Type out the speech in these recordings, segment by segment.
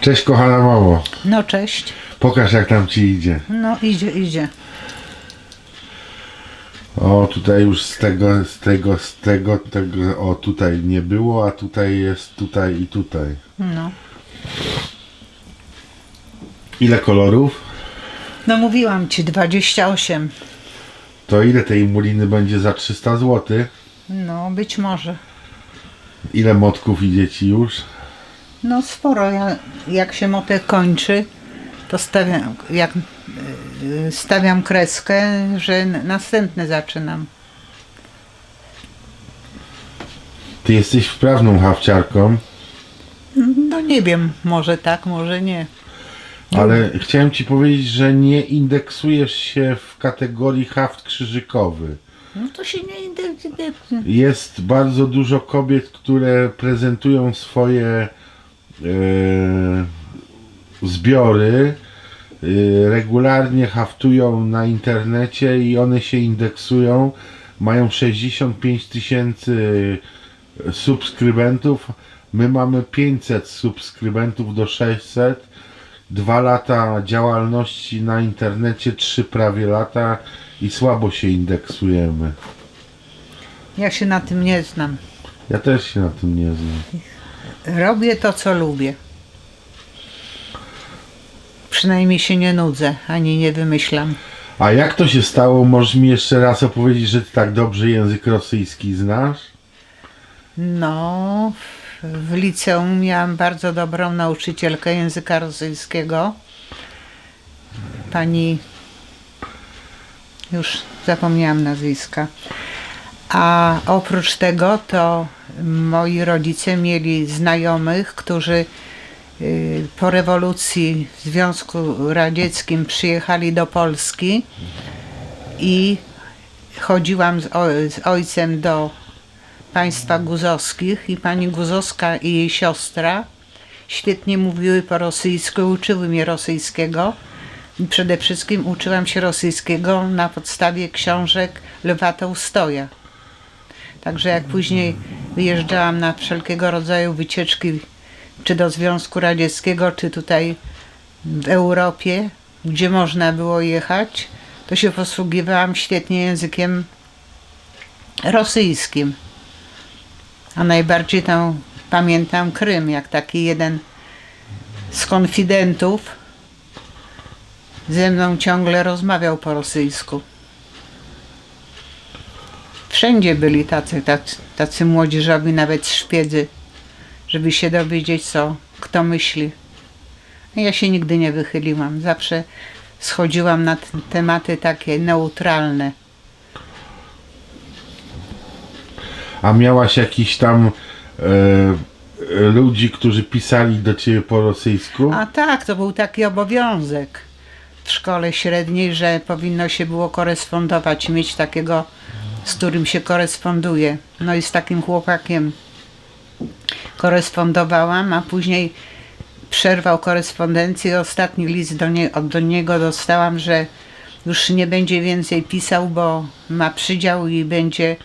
Cześć kochana mamo. No cześć. Pokaż jak tam ci idzie. No idzie. O, tutaj już z tego, o tutaj nie było, a tutaj jest, tutaj i tutaj. No. Ile kolorów? No mówiłam ci 28. To ile tej muliny będzie za 300 zł? No być może. Ile motków idzie ci już? No sporo. Jak się motek kończy, to stawiam kreskę, że następny zaczynam. Ty jesteś wprawną hawciarką, No nie wiem, może tak, może nie. ale chciałem ci powiedzieć, że nie indeksujesz się w kategorii haft krzyżykowy. No to się nie identyfikuje. Jest bardzo dużo kobiet, które prezentują swoje zbiory, regularnie haftują na internecie i one się indeksują. Mają 65 tysięcy subskrybentów. My mamy 500 subskrybentów do 600. 2 lata działalności na internecie, 3 prawie lata i słabo się indeksujemy. Ja się na tym nie znam. Ja też się na tym nie znam. Robię to, co lubię. Przynajmniej się nie nudzę, ani nie wymyślam. A jak to się stało? Możesz mi jeszcze raz opowiedzieć, że ty tak dobrze język rosyjski znasz? No, w liceum miałam bardzo dobrą nauczycielkę języka rosyjskiego. Pani, już zapomniałam nazwiska. A oprócz tego to moi rodzice mieli znajomych, którzy po rewolucji w Związku Radzieckim przyjechali do Polski i chodziłam z ojcem do państwa guzowskich i pani Guzowska i jej siostra świetnie mówiły po rosyjsku, uczyły mnie rosyjskiego. I przede wszystkim uczyłam się rosyjskiego na podstawie książek Lwa Tołstoja. Także jak później wyjeżdżałam na wszelkiego rodzaju wycieczki, czy do Związku Radzieckiego, czy tutaj w Europie, gdzie można było jechać, to się posługiwałam świetnie językiem rosyjskim. A najbardziej tam pamiętam Krym, jak taki jeden z konfidentów ze mną ciągle rozmawiał po rosyjsku. Wszędzie byli tacy młodzieżowi, nawet szpiedzy, żeby się dowiedzieć, co kto myśli. Ja się nigdy nie wychyliłam. Zawsze schodziłam na tematy takie neutralne. A miałaś jakiś tam ludzi, którzy pisali do ciebie po rosyjsku? A tak, to był taki obowiązek w szkole średniej, że powinno się było korespondować, mieć takiego, z którym się koresponduje. No i z takim chłopakiem korespondowałam, a później przerwał korespondencję. Ostatni list do niego dostałam, że już nie będzie więcej pisał, bo ma przydział i będzie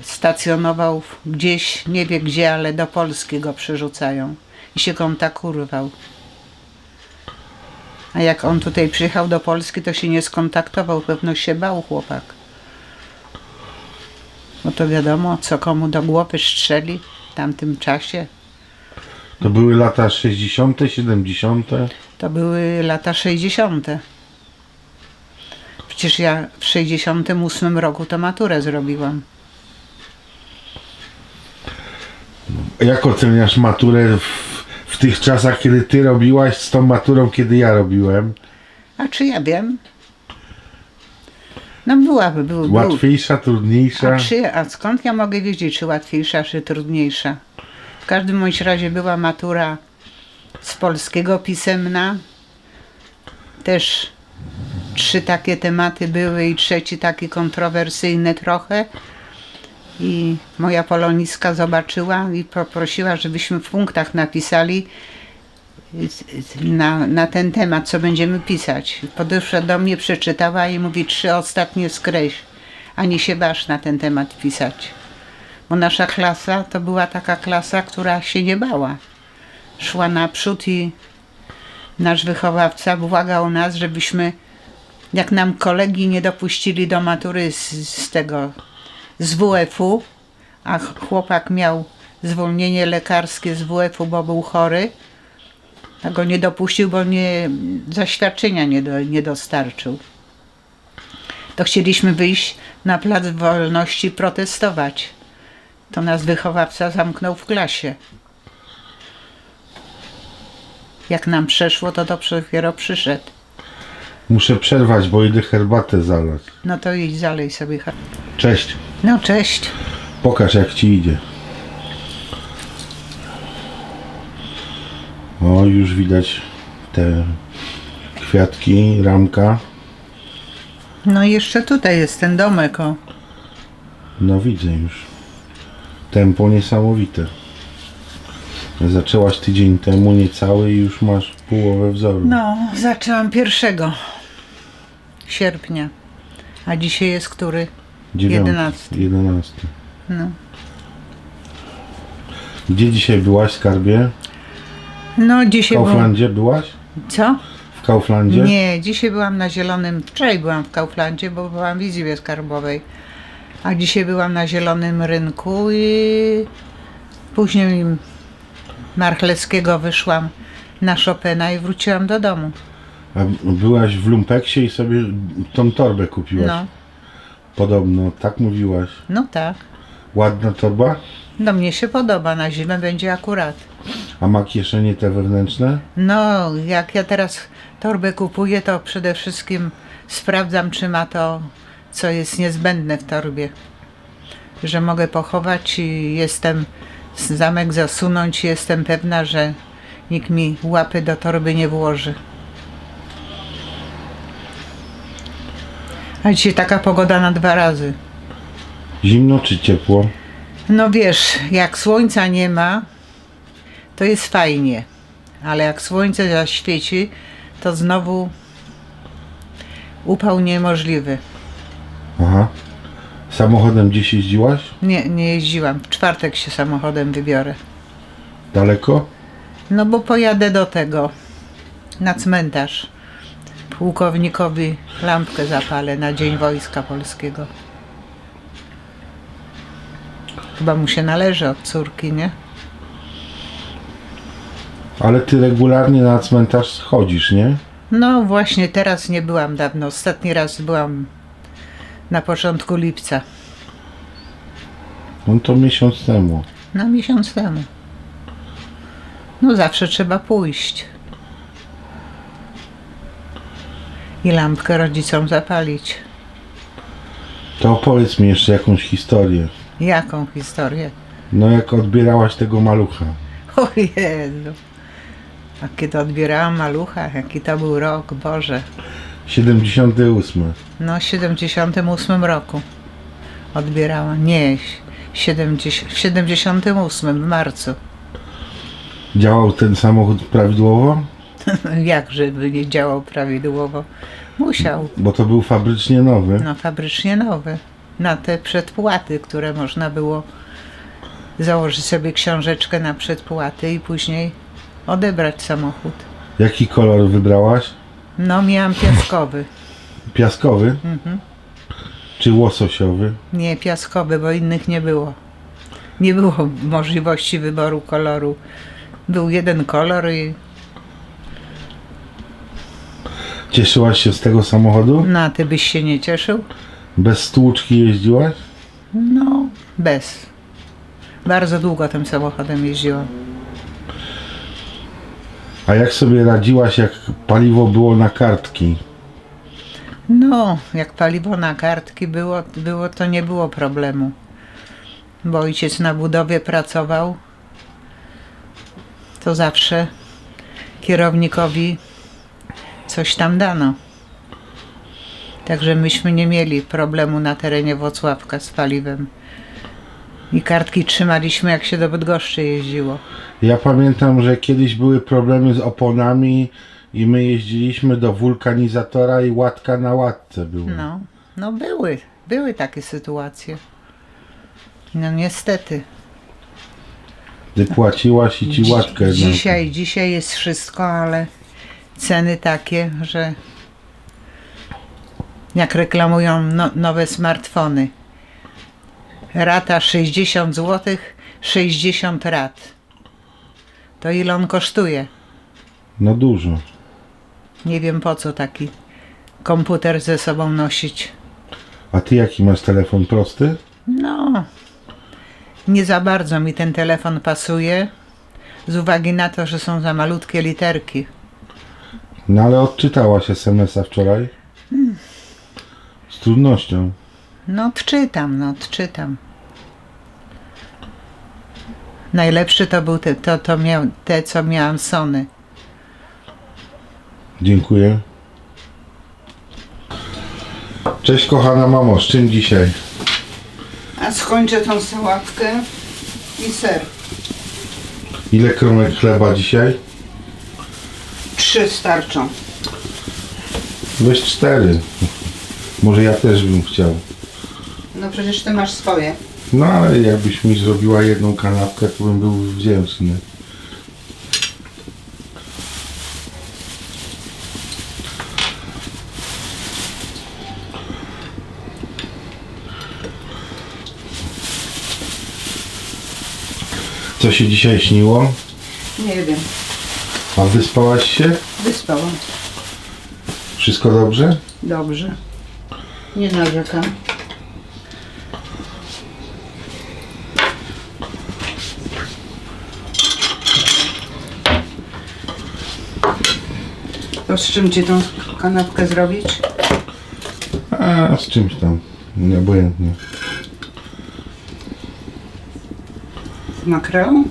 stacjonował gdzieś, nie wie gdzie, ale do Polski go przerzucają. I się kontakt urwał. A jak on tutaj przyjechał do Polski, to się nie skontaktował. Pewno się bał chłopak. Bo to wiadomo, co komu do głowy strzeli w tamtym czasie. To były lata 60., 70. To były lata 60. Przecież ja w 68 roku to maturę zrobiłam. Jak oceniasz maturę w tych czasach, kiedy ty robiłaś, z tą maturą, kiedy ja robiłem? A czy ja wiem? No byłaby. Łatwiejsza, trudniejsza? A skąd ja mogę wiedzieć, czy łatwiejsza, czy trudniejsza? W każdym bądź razie była matura z polskiego pisemna. Też 3 takie tematy były i trzeci taki kontrowersyjny trochę. I moja polonistka zobaczyła i poprosiła, żebyśmy w punktach napisali na ten temat, co będziemy pisać. Podeszła do mnie, przeczytała i mówi: 3 ostatnie skreśl, ani się waż na ten temat pisać. Bo nasza klasa to była taka klasa, która się nie bała. Szła naprzód i nasz wychowawca błagał nas, żebyśmy, jak nam kolegi nie dopuścili do matury z WF-u, a chłopak miał zwolnienie lekarskie z WF-u, bo był chory, a go nie dopuścił, bo zaświadczenia nie dostarczył. To chcieliśmy wyjść na Plac Wolności protestować. To nas wychowawca zamknął w klasie. Jak nam przeszło, to dopiero przyszedł. Muszę przerwać, bo idę herbatę zalać. No to idź, zalej sobie. Cześć. No cześć. Pokaż, jak ci idzie. O, już widać te kwiatki, ramka. No i jeszcze tutaj jest ten domek, o. No widzę już. Tempo niesamowite. Zaczęłaś tydzień temu niecały i już masz połowę wzoru. No, zaczęłam 1 sierpnia. A dzisiaj jest który? 11. 11. No. Gdzie dzisiaj byłaś, skarbie? No W dzisiaj Kauflandzie byłaś? Co? W Kauflandzie? Nie, dzisiaj byłam na Zielonym, wczoraj byłam w Kauflandzie, bo byłam w Izbie Skarbowej. A dzisiaj byłam na Zielonym Rynku i później Marchlewskiego wyszłam na Chopina i wróciłam do domu. A byłaś w Lumpeksie i sobie tą torbę kupiłaś? No, Podobno, tak mówiłaś. no tak. Ładna torba? No mnie się podoba, na zimę będzie akurat. A ma kieszenie te wewnętrzne? No, jak ja teraz torbę kupuję, to przede wszystkim sprawdzam, czy ma to, co jest niezbędne w torbie. Że mogę pochować i zamek zasunąć i jestem pewna, że nikt mi łapy do torby nie włoży. A dzisiaj taka pogoda na 2 razy. Zimno czy ciepło? No wiesz, jak słońca nie ma, to jest fajnie. Ale jak słońce zaświeci, to znowu upał niemożliwy. Aha. Samochodem gdzieś jeździłaś? Nie jeździłam. W czwartek się samochodem wybiorę. Daleko? No bo pojadę na cmentarz. Pułkownikowi lampkę zapalę na Dzień Wojska Polskiego. Chyba mu się należy od córki, nie? Ale ty regularnie na cmentarz chodzisz, nie? No właśnie, teraz nie byłam dawno. Ostatni raz byłam na początku lipca. No to miesiąc temu. No miesiąc temu. No zawsze trzeba pójść. I lampkę rodzicom zapalić. To opowiedz mi jeszcze jakąś historię. Jaką historię? No jak odbierałaś tego malucha. O Jezu. A kiedy odbierałam malucha, jaki to był rok, Boże. 78. No, w 78 roku odbierałam. Nie, w 78 w marcu. Działał ten samochód prawidłowo? Jak żeby nie działał prawidłowo? Musiał. Bo to był fabrycznie nowy. No, fabrycznie nowy. Na te przedpłaty, które można było założyć sobie książeczkę na przedpłaty i później odebrać samochód. Jaki kolor wybrałaś? No, miałam piaskowy. Piaskowy? Czy łososiowy? Nie, piaskowy, bo innych nie było. Nie było możliwości wyboru koloru. Był jeden kolor i Cieszyłaś się z tego samochodu? no, a ty byś się nie cieszył? Bez stłuczki jeździłaś? No, bez. Bardzo długo tym samochodem jeździłam. A jak sobie radziłaś, jak paliwo było na kartki? No, jak paliwo na kartki było, to nie było problemu. Bo ojciec na budowie pracował, to zawsze kierownikowi coś tam dano. Także myśmy nie mieli problemu na terenie Włocławka z paliwem. I kartki trzymaliśmy, jak się do Bydgoszczy jeździło. Ja pamiętam, że kiedyś były problemy z oponami i my jeździliśmy do wulkanizatora i łatka na łatce była. No były takie sytuacje. No niestety. Ty płaciłaś i ci łatkę. Dzisiaj jest wszystko, ale ceny takie, że jak reklamują nowe smartfony. Rata 60 zł, 60 rat. To ile on kosztuje? No dużo. Nie wiem po co taki komputer ze sobą nosić. A ty jaki masz telefon, prosty? No, nie za bardzo mi ten telefon pasuje, z uwagi na to, że są za malutkie literki. No ale odczytałaś SMS-a wczoraj? Z trudnością. No odczytam. Najlepszy to był te co miałam Sony. Dziękuję. Cześć kochana mamo, z czym dzisiaj? A skończę tą sałatkę i ser. Ile kromek chleba dzisiaj? 3 starczą. Weź 4. Może ja też bym chciał. No przecież ty masz swoje. No ale jakbyś mi zrobiła jedną kanapkę, to bym był wdzięczny. Co się dzisiaj śniło? Nie wiem, A wyspałaś się? wyspałam. Wszystko dobrze? Dobrze. Nie narzekam. To z czym ci tą kanapkę zrobić? A z czymś tam. Nieobojętnie. Z makrełą?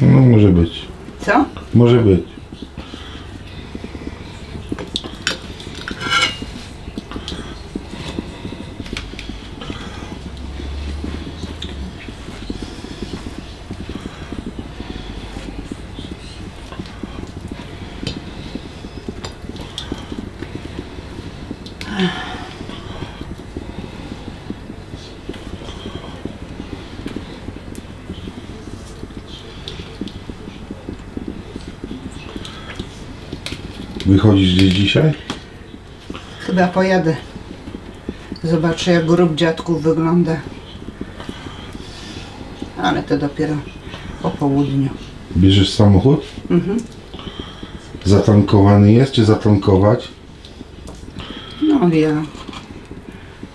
No może być. Co? Może być. Wychodzisz gdzieś dzisiaj? Chyba pojadę. Zobaczę jak grób dziadków wygląda. Ale to dopiero po południu. Bierzesz samochód? Mhm. Zatankowany jest, czy zatankować? No ja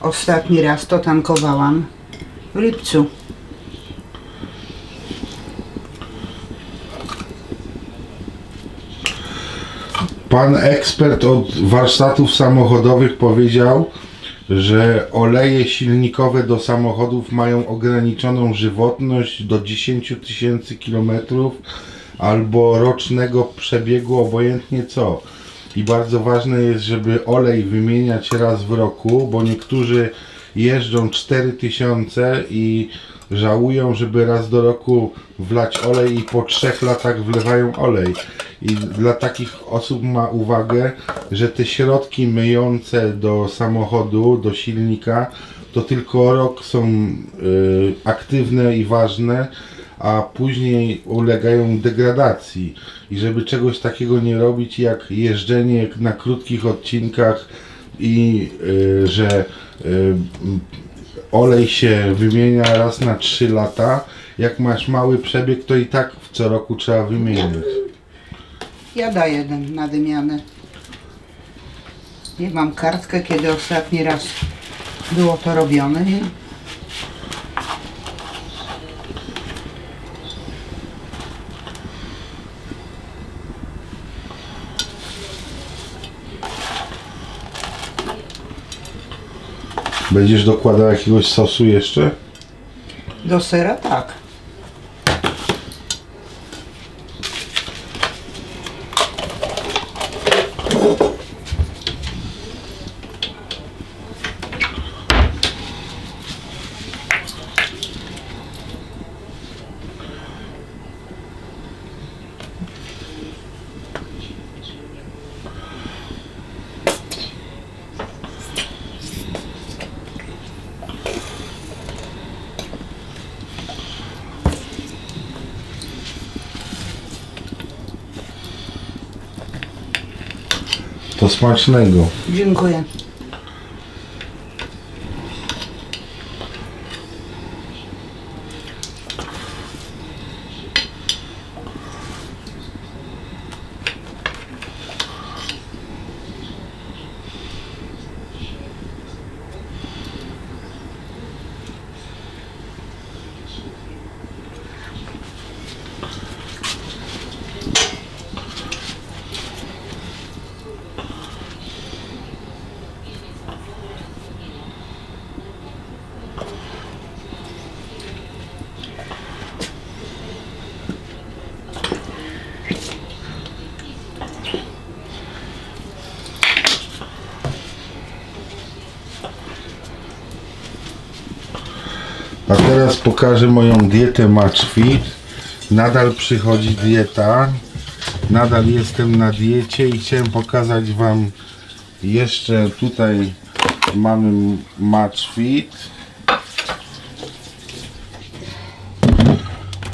ostatni raz to tankowałam w lipcu. Pan ekspert od warsztatów samochodowych powiedział, że oleje silnikowe do samochodów mają ograniczoną żywotność do 10 000 kilometrów albo rocznego przebiegu, obojętnie co. I bardzo ważne jest, żeby olej wymieniać raz w roku, bo niektórzy jeżdżą 4000 i żałują, żeby raz do roku wlać olej i po 3 latach wlewają olej. I dla takich osób ma uwagę, że te środki myjące do samochodu, do silnika, to tylko rok są aktywne i ważne, a później ulegają degradacji. I żeby czegoś takiego nie robić jak jeżdżenie na krótkich odcinkach i że olej się wymienia raz na 3 lata, jak masz mały przebieg, to i tak co roku trzeba wymieniać. Ja daję na wymianę. Nie mam kartkę, kiedy ostatni raz było to robione. Nie? Będziesz dokładał jakiegoś sosu jeszcze? Do sera tak. To smacznego. Dziękuję. A teraz pokażę moją dietę Match Fit. Nadal przychodzi dieta. Nadal jestem na diecie i chciałem pokazać Wam jeszcze tutaj mamy Match Fit.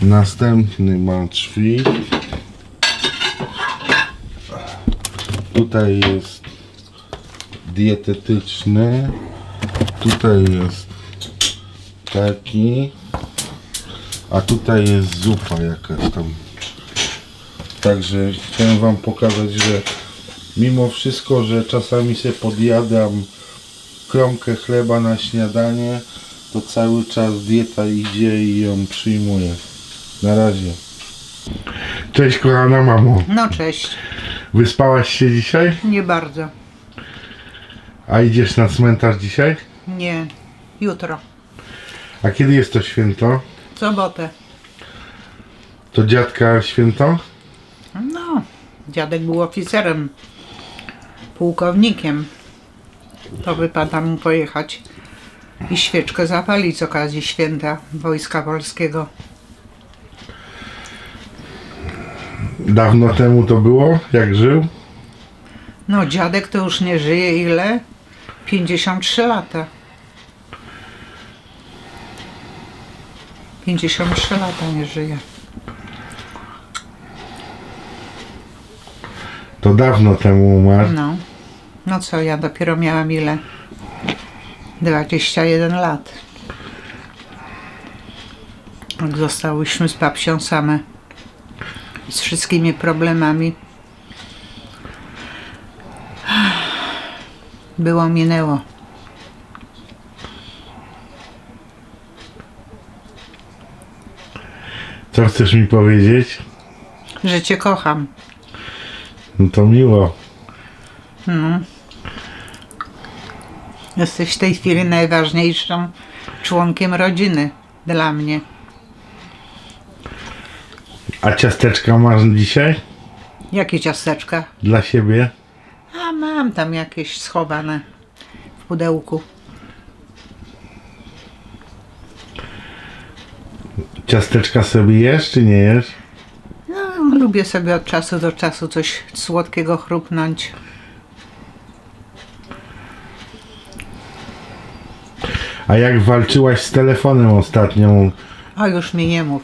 Następny Match Fit. Tutaj jest dietetyczny. Tutaj jest taki. A tutaj jest zupa jakaś tam. Także chciałem Wam pokazać, że mimo wszystko, że czasami sobie podjadam kromkę chleba na śniadanie, to cały czas dieta idzie i ją przyjmuję. Na razie. Cześć kochana mamo. No cześć. Wyspałaś się dzisiaj? Nie bardzo. A idziesz na cmentarz dzisiaj? Nie. Jutro. A kiedy jest to święto? W sobotę. To dziadka święto? No. Dziadek był oficerem. Pułkownikiem. To wypada mu pojechać i świeczkę zapalić z okazji święta Wojska Polskiego. Dawno temu to było, jak żył? No dziadek to już nie żyje ile? 53 lata. 53 lata nie żyje. To dawno temu umarł. No. No co, ja dopiero miałam ile? 21 lat. Jak zostałyśmy z babcią same. Z wszystkimi problemami. Było, minęło. Co chcesz mi powiedzieć? Że cię kocham. No to miło. Jesteś w tej chwili najważniejszym członkiem rodziny dla mnie. A ciasteczka masz dzisiaj? Jakie ciasteczka? Dla siebie? A mam tam jakieś schowane w pudełku. Ciasteczka sobie jesz, czy nie jesz? No, lubię sobie od czasu do czasu coś słodkiego chrupnąć. A jak walczyłaś z telefonem ostatnio? O, już mi nie mów.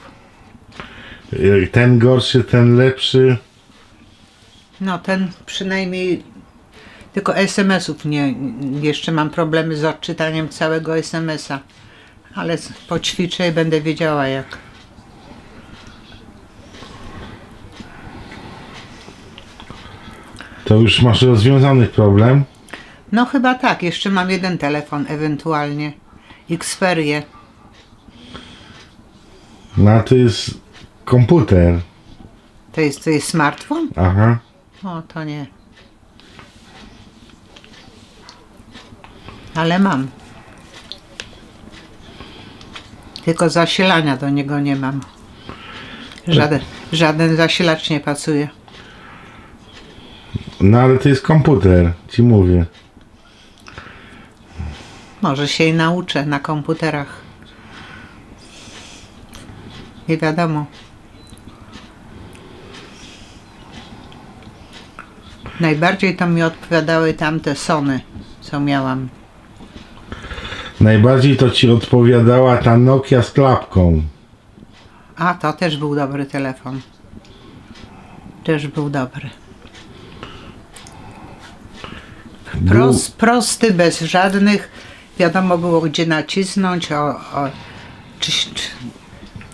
Ten gorszy, ten lepszy? No, ten przynajmniej tylko SMS-ów nie. Jeszcze mam problemy z odczytaniem całego SMS-a. Ale poćwiczę i będę wiedziała jak. To już masz rozwiązany problem? No chyba tak, jeszcze mam jeden telefon ewentualnie. Xperię. No a to jest komputer. To jest smartfon? Aha. O, to nie. Ale mam. Tylko zasilania do niego nie mam. Żaden zasilacz nie pasuje. No ale to jest komputer, ci mówię. Może się i nauczę na komputerach. Nie wiadomo. Najbardziej to mi odpowiadały tamte Sony, co miałam. Najbardziej to ci odpowiadała ta Nokia z klapką. A, to też był dobry telefon. Też był dobry. Prosty, bez żadnych, wiadomo było gdzie nacisnąć,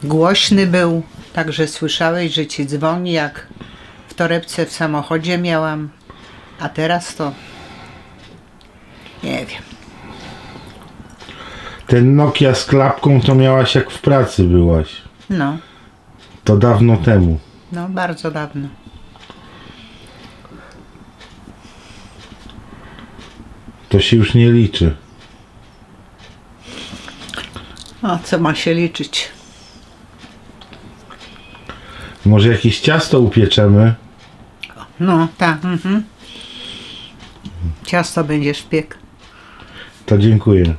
głośny był, także słyszałeś, że ci dzwoni, jak w torebce w samochodzie miałam, a teraz to nie wiem. Ten Nokia z klapką to miałaś jak w pracy byłaś. No, To dawno temu. no bardzo dawno. To się już nie liczy. O, co ma się liczyć? Może jakieś ciasto upieczemy? No, tak. Ciasto będziesz piekł. To dziękuję.